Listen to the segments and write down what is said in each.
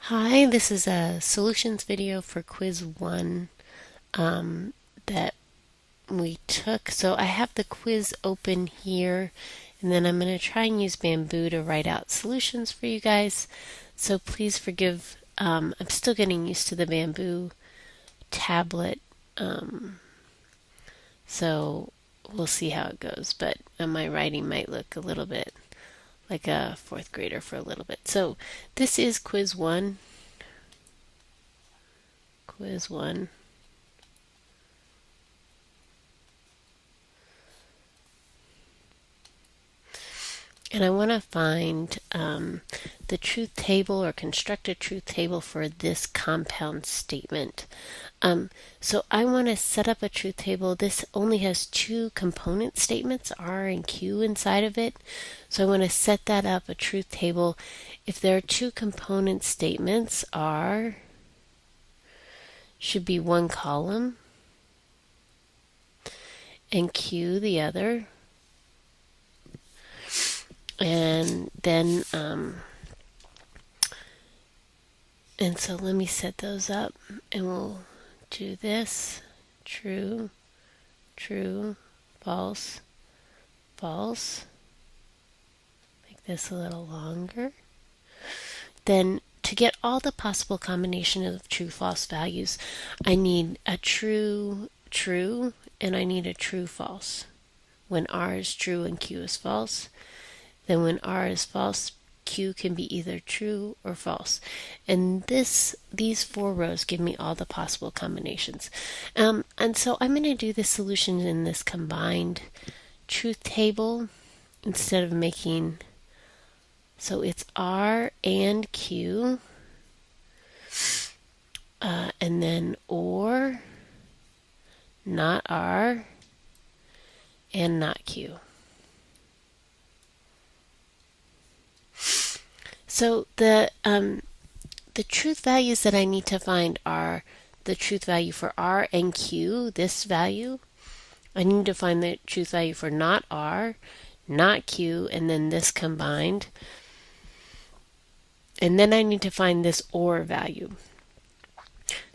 Hi, this is a solutions video for quiz 1 that we took. So I have the quiz open here, and then I'm going to try and use Bamboo to write out solutions for you guys. So please forgive, I'm still getting used to the Bamboo tablet, so we'll see how it goes. But my writing might look a little bit like a fourth grader for a little bit. So this is quiz 1. Quiz 1. And I want to find the truth table or construct a truth table for this compound statement. So I want to set up a truth table. This only has two component statements, R and Q, inside of it. So I want to set that up, a truth table. If there are two component statements, R should be one column and Q the other. And then, and so let me set those up, and we'll do this: true, true, false, false. Make this a little longer. Then, to get all the possible combination of true, false values, I need a true, true, and I need a true, false. When R is true and Q is false, then when R is false, Q can be either true or false. And these 4 rows give me all the possible combinations. And so I'm going to do the solutions in this combined truth table instead of making, so it's R and Q, and then or, not R, and not Q. So the truth values that I need to find are the truth value for R and Q, this value. I need to find the truth value for not R, not Q, and then this combined. And then I need to find this OR value.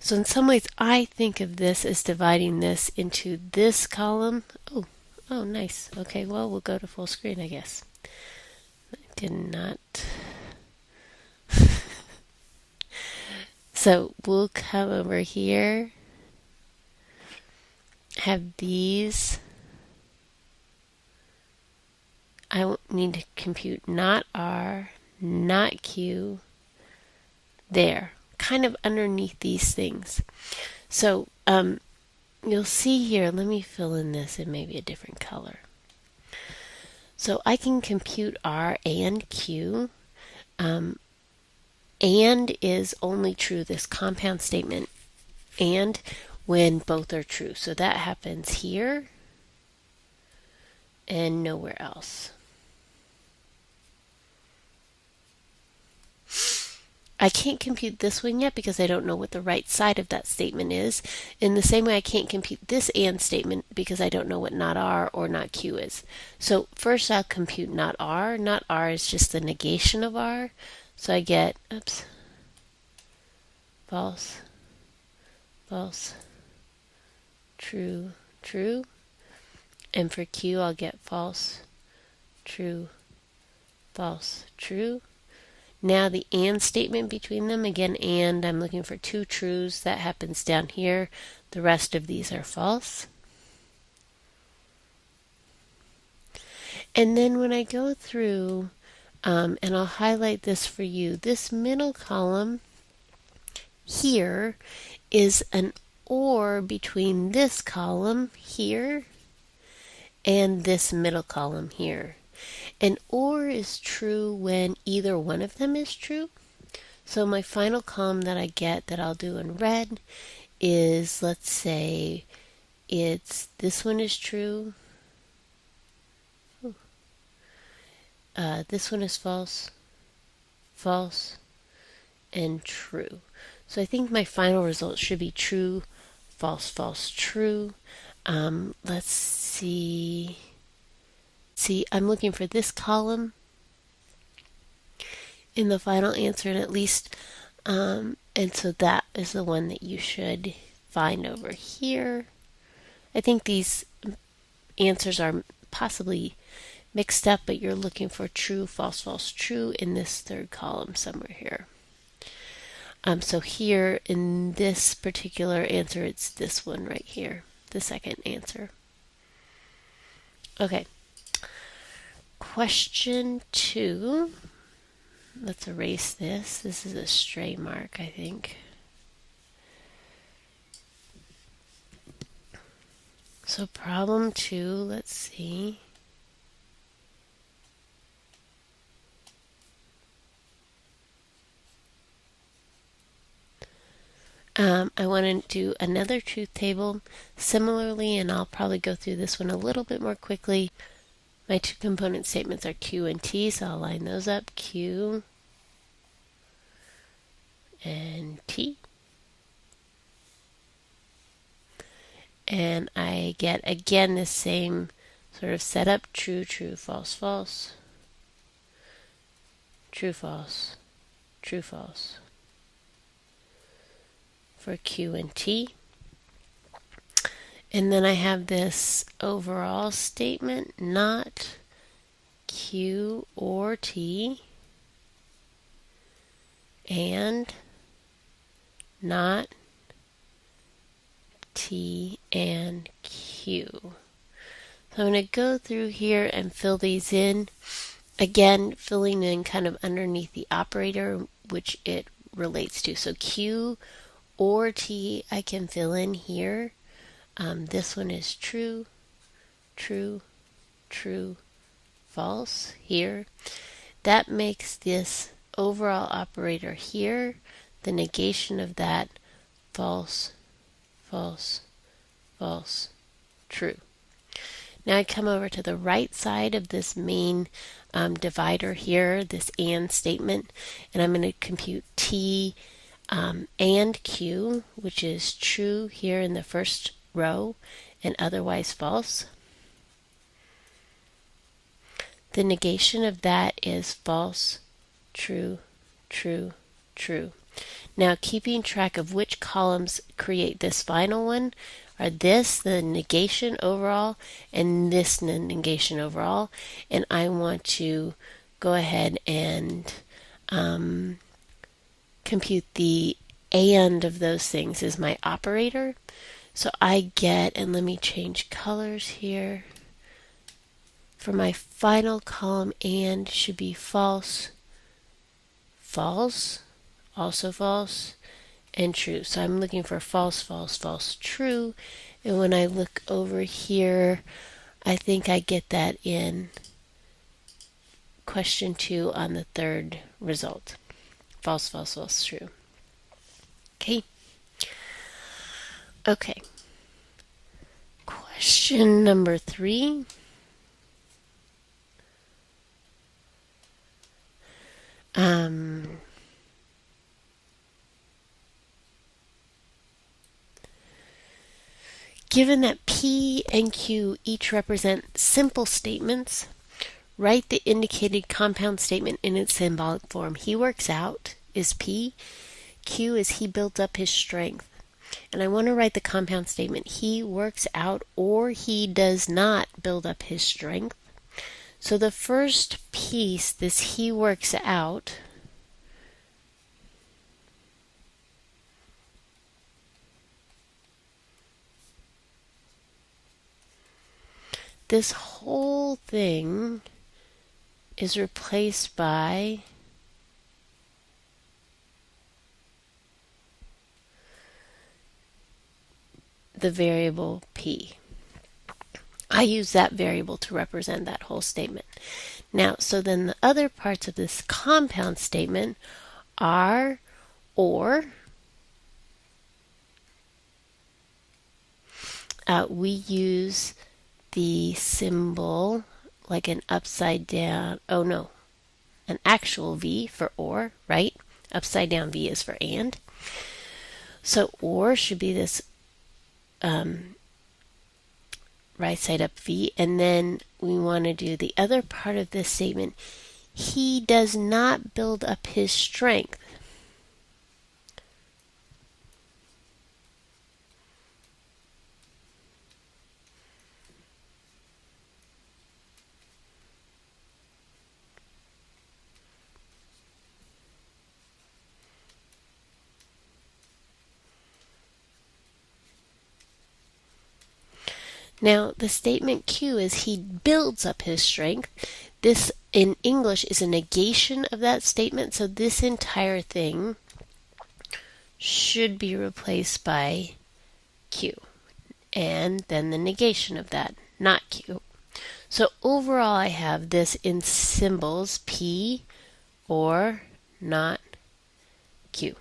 So in some ways, I think of this as dividing this into this column. Oh, nice. Okay, well, we'll go to full screen, I guess. I did not... So we'll come over here, have these. I need to compute not R, not Q, there, kind of underneath these things. So you'll see here, let me fill in this in maybe a different color. So I can compute R and Q. And is only true, this compound statement, and when both are true. So that happens here and nowhere else. I can't compute this one yet because I don't know what the right side of that statement is. In the same way, I can't compute this and statement because I don't know what not R or not Q is. So first I'll compute not R. Not R is just the negation of R. So I get, false, false, true, true. And for Q, I'll get false, true, false, true. Now the and statement between them, again, and I'm looking for 2 trues. That happens down here. The rest of these are false. And then when I go through, and I'll highlight this for you, this middle column here is an OR between this column here and this middle column here. And OR is true when either one of them is true. So my final column that I get that I'll do in red is, let's say, it's this one is true. This one is false, false, and true. So I think my final result should be true, false, false, true. Let's see. I'm looking for this column in the final answer, and at least And so that is the one that you should find over here. I think these answers are possibly mixed up, but you're looking for true, false, false, true in this third column somewhere here. So here in this particular answer, it's this one right here, the second answer. Okay. Question 2. Let's erase this. This is a stray mark, I think. So problem 2, let's see. I want to do another truth table similarly, and I'll probably go through this one a little bit more quickly. My two component statements are Q and T, so I'll line those up. Q and T. And I get, again, the same sort of setup. True, true, false, false. True, false. True, false. For Q and T. And then I have this overall statement, not Q or T, and not T and Q. So I'm going to go through here and fill these in. Again, filling in kind of underneath the operator, which it relates to. So Q or T I can fill in here. This one is true, true, true, false here. That makes this overall operator here, the negation of that, false, false, false, true. Now I come over to the right side of this main divider here, this and statement, and I'm going to compute T and Q, which is true here in the first row and otherwise false. The negation of that is false, true, true, true. Now, keeping track of which columns create this final one are this, the negation overall, and this negation overall. And I want to go ahead and compute the and of those things is my operator. So I get, and let me change colors here. For my final column, and should be false, false, also false, and true. So I'm looking for false, false, false, true. And when I look over here, I think I get that in question 2 on the third result. False, false, false, true. Okay. Okay. Question number 3. Given that P and Q each represent simple statements, write the indicated compound statement in its symbolic form. He works out is P. Q is he built up his strength. And I want to write the compound statement. He works out or he does not build up his strength. So the first piece, this he works out, this whole thing is replaced by the variable P. I use that variable to represent that whole statement. Now, so then the other parts of this compound statement are or. We use the symbol like an upside down, an actual V for or, right? Upside down V is for and. So or should be this right side up V, and then we want to do the other part of this statement. He does not build up his strength. Now, the statement Q is he builds up his strength. This in English is a negation of that statement, so this entire thing should be replaced by Q. And then the negation of that, not Q. So overall, I have this in symbols, P or not Q.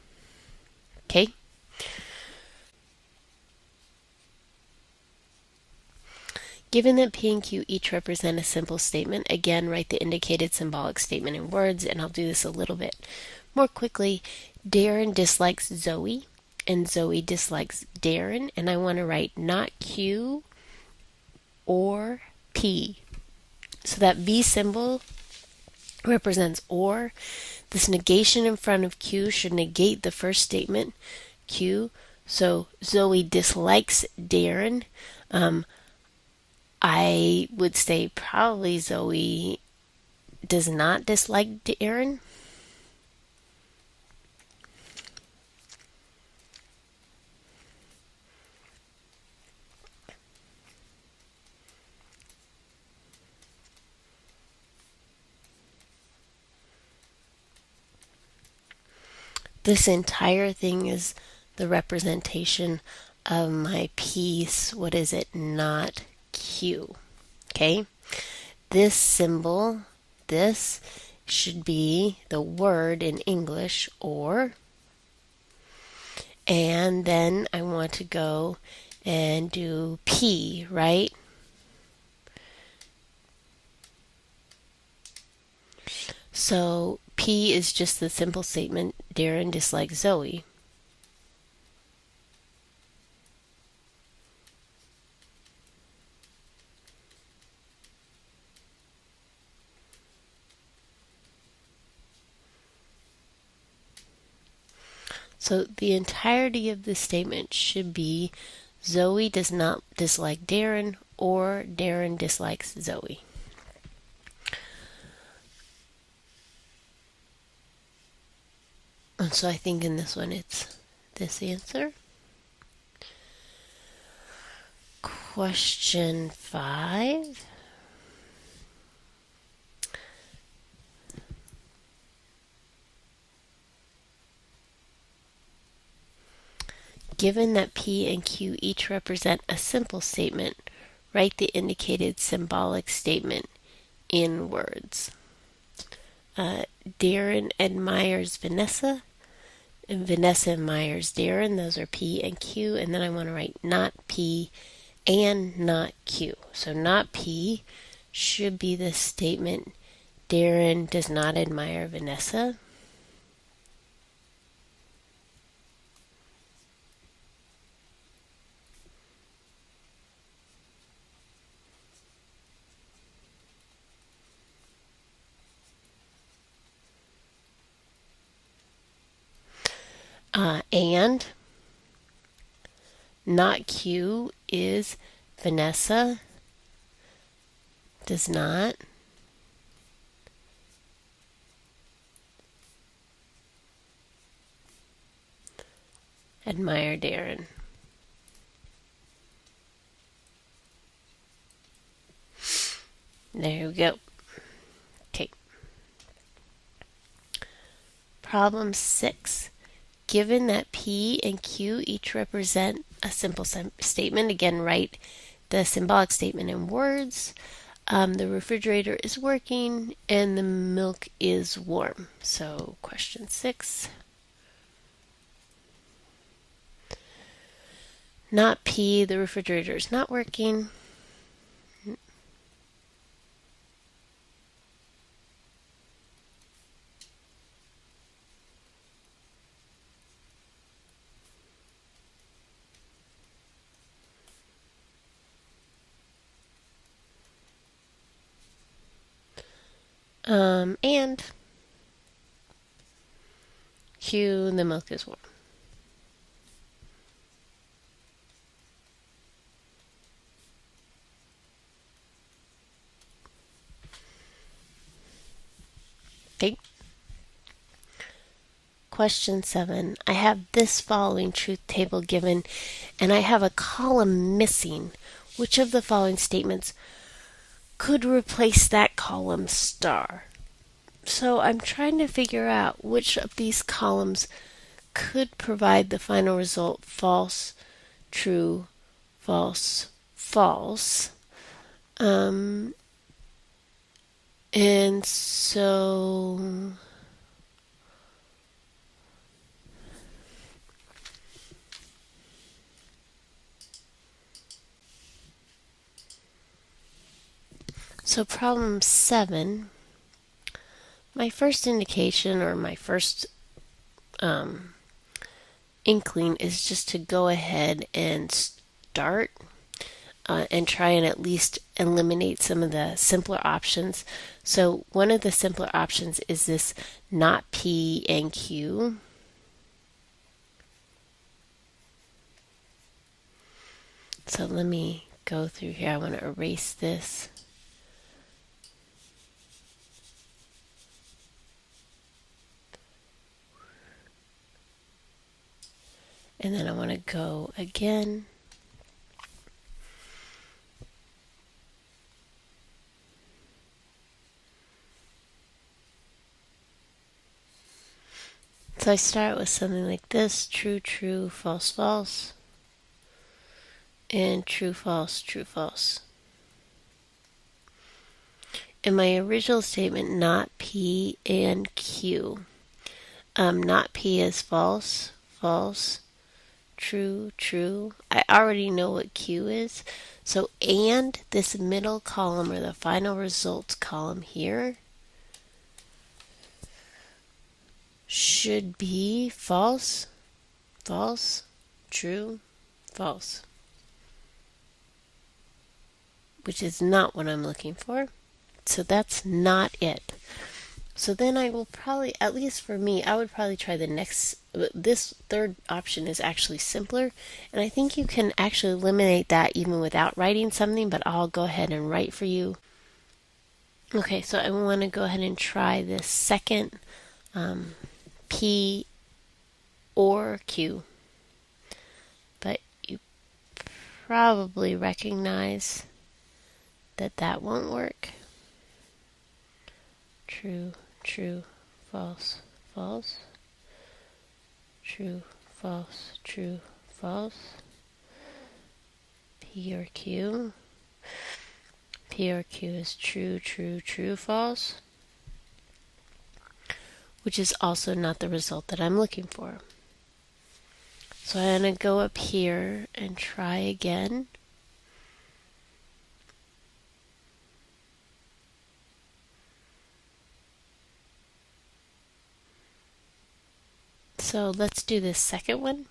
Okay? Given that P and Q each represent a simple statement, again, write the indicated symbolic statement in words, and I'll do this a little bit more quickly. Darren dislikes Zoe, and Zoe dislikes Darren, and I want to write not Q or P. So that V symbol represents or. This negation in front of Q should negate the first statement, Q. So Zoe dislikes Darren. I would say probably Zoe does not dislike Darren. This entire thing is the representation of my piece. What is it? Not Q. Okay? This symbol, this should be the word in English, or. And then I want to go and do P, right? So P is just the simple statement, Darren dislikes Zoe. So the entirety of this statement should be Zoe does not dislike Darren, or Darren dislikes Zoe. And so I think in this one it's this answer. Question 5. Given that P and Q each represent a simple statement, write the indicated symbolic statement in words. Darren admires Vanessa, and Vanessa admires Darren. Those are P and Q, and then I want to write not P and not Q. So not P should be the statement, Darren does not admire Vanessa. And not Q is Vanessa does not admire Darren. There we go. Okay. Problem 6. Given that P and Q each represent a simple statement, again, write the symbolic statement in words. The refrigerator is working and the milk is warm. So question 6. Not P, the refrigerator is not working. And Q, the milk is warm. Okay. Question 7. I have this following truth table given, and I have a column missing. Which of the following statements could replace that column star? So I'm trying to figure out which of these columns could provide the final result false, true, false, false. And so problem 7, my first indication or my first inkling is just to go ahead and start and try and at least eliminate some of the simpler options. So one of the simpler options is this not P and Q. So let me go through here. I want to erase this. And then I want to go again. So I start with something like this: true, true, false, false, and true, false, true, false. In my original statement, not P and Q. Not P is false, false, true, true. I already know what Q is. So, and this middle column or the final results column here should be false, false, true, false, which is not what I'm looking for. So that's not it. So then I will probably, at least for me, I would probably try the next. This third option is actually simpler, and I think you can actually eliminate that even without writing something, but I'll go ahead and write for you. Okay, so I want to go ahead and try this second P or Q, but you probably recognize that that won't work. True, true, false, false, true, false, true, false, P or Q. P or Q is true, true, true, false, which is also not the result that I'm looking for. So I'm going to go up here and try again. So let's do this second one.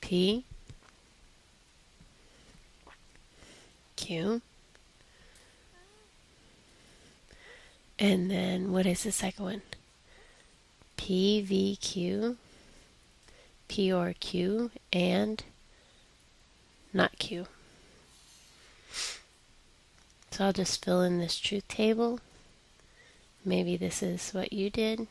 P, Q, and then what is the second one? P, V, Q, P or Q, and not Q. So I'll just fill in this truth table. Maybe this is what you did.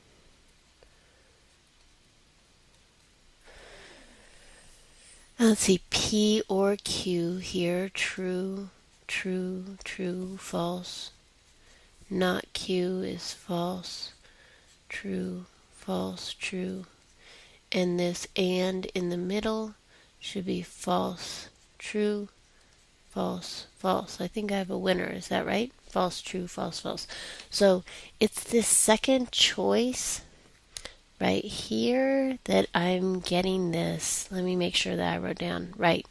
Let's see, P or Q here, true, true, true, false. Not Q is false, true, false, true. And this and in the middle should be false, true, false, false. I think I have a winner, is that right? False, true, false, false. So it's this second choice right here that I'm getting this. Let me make sure that I wrote down right.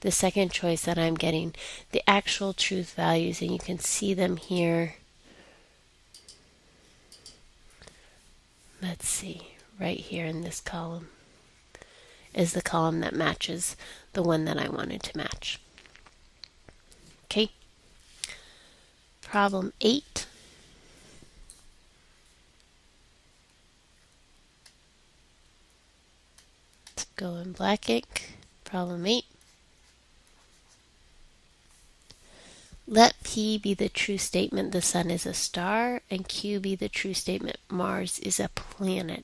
The second choice that I'm getting the actual truth values, and you can see them here. Let's see, right here in this column is the column that matches the one that I wanted to match. Okay. Problem 8. Let's go in black ink. Problem 8. Let P be the true statement the sun is a star, and Q be the true statement Mars is a planet.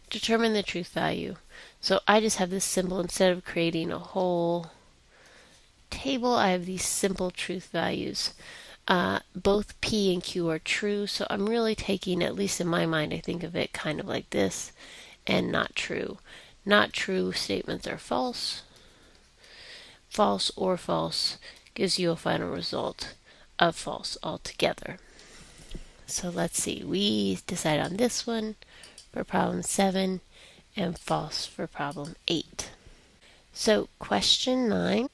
Determine the truth value. So I just have this symbol. Instead of creating a whole table, I have these simple truth values. Both P and Q are true, so I'm really taking, at least in my mind, I think of it kind of like this, and not true. Not true statements are false. False or false gives you a final result of false altogether. So let's see, we decide on this one for problem 7 and false for problem 8. So question 9.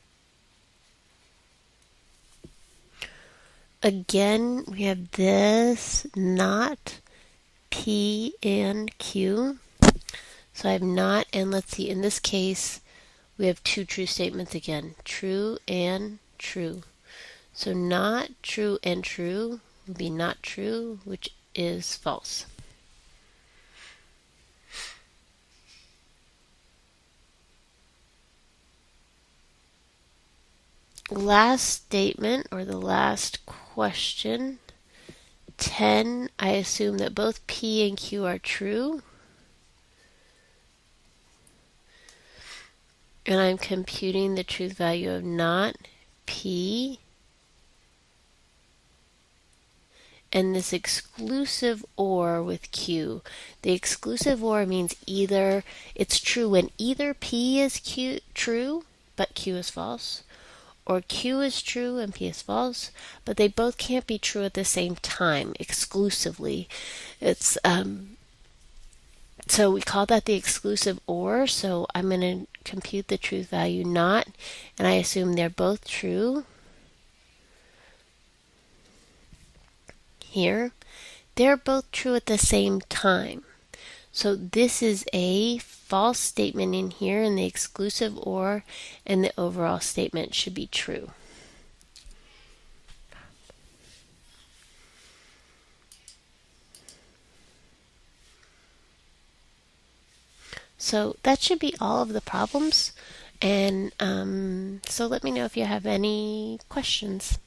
Again, we have this not P and Q. So I have not, and let's see, in this case, we have two true statements again. True and true. So not true and true would be not true, which is false. Last statement, or the last question, 10, I assume that both P and Q are true. And I'm computing the truth value of not P and this exclusive or with Q. The exclusive or means either it's true when either P is true but Q is false, or Q is true and P is false, but they both can't be true at the same time exclusively. It's so we call that the exclusive or. So I'm going to compute the truth value not, and I assume they're both true. Here, they're both true at the same time. So this is a false statement in here, and the exclusive or and the overall statement should be true. So that should be all of the problems. And so let me know if you have any questions.